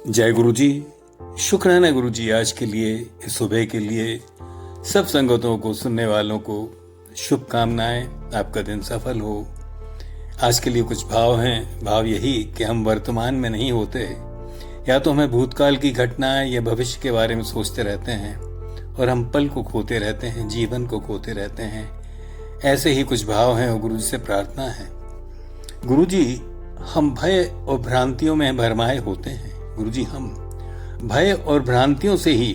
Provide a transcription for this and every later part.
जय गुरु जी। शुक्राना गुरु जी, आज के लिए, इस सुबह के लिए, सब संगतों को, सुनने वालों को शुभकामनाएं। आपका दिन सफल हो। आज के लिए कुछ भाव हैं। भाव यही कि हम वर्तमान में नहीं होते, या तो हमें भूतकाल की घटनाएं या भविष्य के बारे में सोचते रहते हैं और हम पल को खोते रहते हैं, जीवन को खोते रहते हैं। ऐसे ही कुछ भाव हैं और गुरु जी से प्रार्थना है। गुरु जी, हम भय और भ्रांतियों में भरमाए होते हैं। गुरु जी, हम भय और भ्रांतियों से ही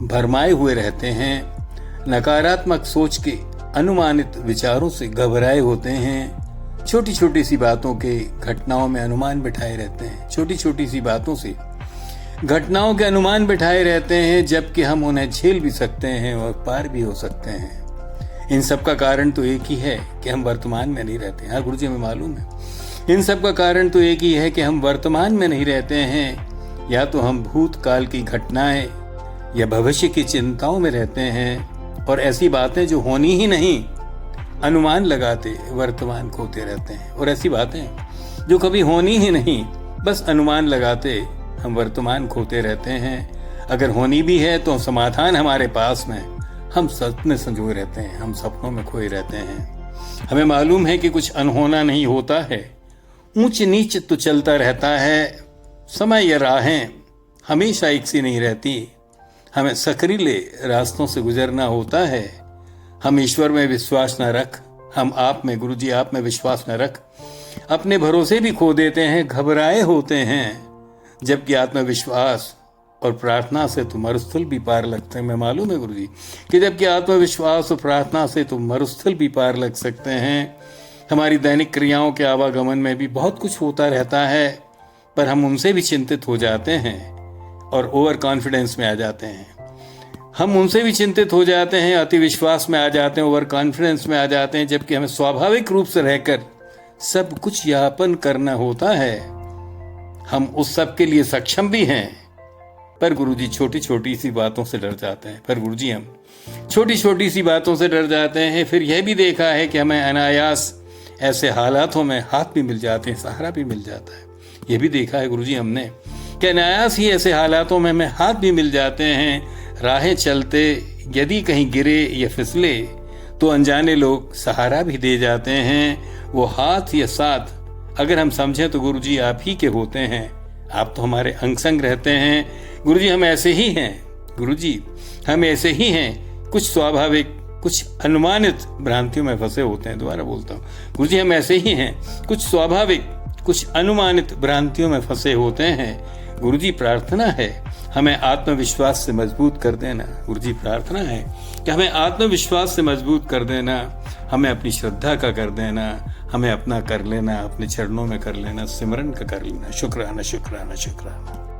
भरमाए हुए रहते हैं। नकारात्मक सोच के, अनुमानित विचारों से घबराए होते हैं। छोटी छोटी सी बातों के, घटनाओं में अनुमान बिठाए रहते हैं। छोटी छोटी सी बातों से घटनाओं के अनुमान बिठाए रहते हैं, जबकि हम उन्हें झेल भी सकते हैं और पार भी हो सकते हैं। इन सब का कारण तो एक ही है कि हम वर्तमान में नहीं रहते। हाँ गुरु जी, हमें मालूम है। इन सब का कारण तो एक ही है कि हम वर्तमान में नहीं रहते हैं। या तो हम भूतकाल की घटनाएं या भविष्य की चिंताओं में रहते हैं और ऐसी बातें जो होनी ही नहीं, अनुमान लगाते वर्तमान खोते रहते हैं। और ऐसी बातें जो कभी होनी ही नहीं, बस अनुमान लगाते हम वर्तमान खोते रहते हैं। अगर होनी भी है तो समाधान हमारे पास में, हम सपने संजोए रहते हैं, हम सपनों में खोए रहते हैं। हमें मालूम है कि कुछ अनहोना नहीं होता है। ऊंच नीच तो चलता रहता है। समय या राहें हमेशा एक सी नहीं रहती। हमें सकरीले रास्तों से गुजरना होता है। हम ईश्वर में विश्वास न रख, हम आप में, गुरु जी आप में विश्वास न रख, अपने भरोसे भी खो देते हैं, घबराए होते हैं। जबकि आत्मविश्वास और प्रार्थना से तो मरुस्थल भी पार लगते हैं। मैं मालूम है गुरु जी कि जबकि आत्मविश्वास और प्रार्थना से तो मरुस्थल भी पार लग सकते हैं। हमारी दैनिक क्रियाओं के आवागमन में भी बहुत कुछ होता रहता है, पर हम उनसे भी चिंतित हो जाते हैं और ओवर कॉन्फिडेंस में आ जाते हैं। हम उनसे भी चिंतित हो जाते हैं, अति विश्वास में आ जाते हैं, ओवर कॉन्फिडेंस में आ जाते हैं, जबकि हमें स्वाभाविक रूप से रहकर सब कुछ यापन करना होता है। हम उस सब के लिए सक्षम भी हैं, पर गुरुजी छोटी छोटी सी बातों से डर जाते हैं। पर गुरुजी, हम छोटी छोटी सी बातों से डर जाते हैं। फिर यह भी देखा है कि हमें अनायास ऐसे हालातों में हाथ भी मिल जाते हैं, सहारा भी मिल जाता है। यह भी देखा है गुरुजी हमने कि अनायास ही ऐसे हालातों में हमें हाथ भी मिल जाते हैं। राहें चलते यदि कहीं गिरे या फिसले तो अनजाने लोग सहारा भी दे जाते हैं। वो हाथ या साथ अगर हम समझें तो गुरुजी आप ही के होते हैं। आप तो हमारे अंग संग रहते हैं। गुरुजी, हम ऐसे ही हैं। गुरुजी, हम ऐसे ही हैं। कुछ स्वाभाविक, कुछ अनुमानित भ्रांतियों में फंसे होते हैं। दोबारा बोलता हूँ, गुरुजी हम ऐसे ही हैं। कुछ स्वाभाविक, कुछ अनुमानित भ्रांतियों में फंसे होते हैं। गुरुजी, प्रार्थना है हमें आत्मविश्वास से मजबूत कर देना। गुरुजी, प्रार्थना है कि हमें आत्मविश्वास से मजबूत कर देना, हमें अपनी श्रद्धा का कर देना, हमें अपना कर लेना, अपने चरणों में कर लेना, सिमरन का कर लेना। शुक्राना शुक्राना शुक्राना।